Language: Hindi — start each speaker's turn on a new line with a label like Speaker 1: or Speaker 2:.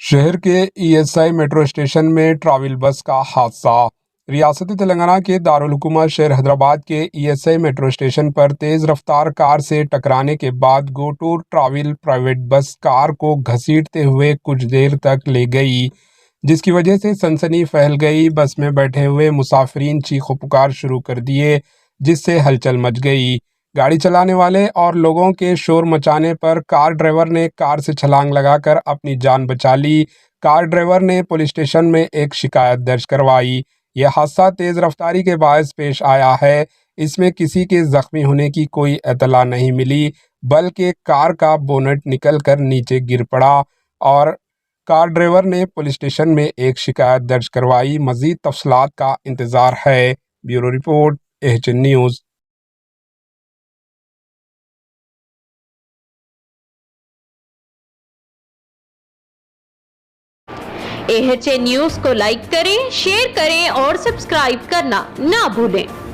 Speaker 1: शहर के ईएसआई मेट्रो स्टेशन में ट्रैवल बस का हादसा। रियासती तेलंगाना के दारुल हुकूमत शहर हैदराबाद के ईएसआई मेट्रो स्टेशन पर तेज रफ्तार कार से टकराने के बाद Gotur travel private bus car को घसीटते हुए कुछ देर तक ले गई, जिसकी वजह से सनसनी फैल गई। बस में बैठे हुए मुसाफिरीन चीखो पुकार शुरू कर दिए, जिससे हलचल मच गई। गाड़ी चलाने वाले और लोगों के शोर मचाने पर कार ड्राइवर ने कार से छलांग लगाकर अपनी जान बचा ली। कार ड्राइवर ने पुलिस स्टेशन में एक शिकायत दर्ज करवाई। यह हादसा तेज रफ्तारी के बायस पेश आया है। इसमें किसी के जख्मी होने की कोई इत्तला नहीं मिली, बल्कि कार का बोनट निकलकर नीचे गिर पड़ा और कार ड्राइवर ने पुलिस स्टेशन में एक शिकायत दर्ज करवाई। मजीद तफसीलात का इंतजार है। Bureau report, HN news.
Speaker 2: AHN news को लाइक करें, शेयर करें और सब्सक्राइब करना ना भूलें।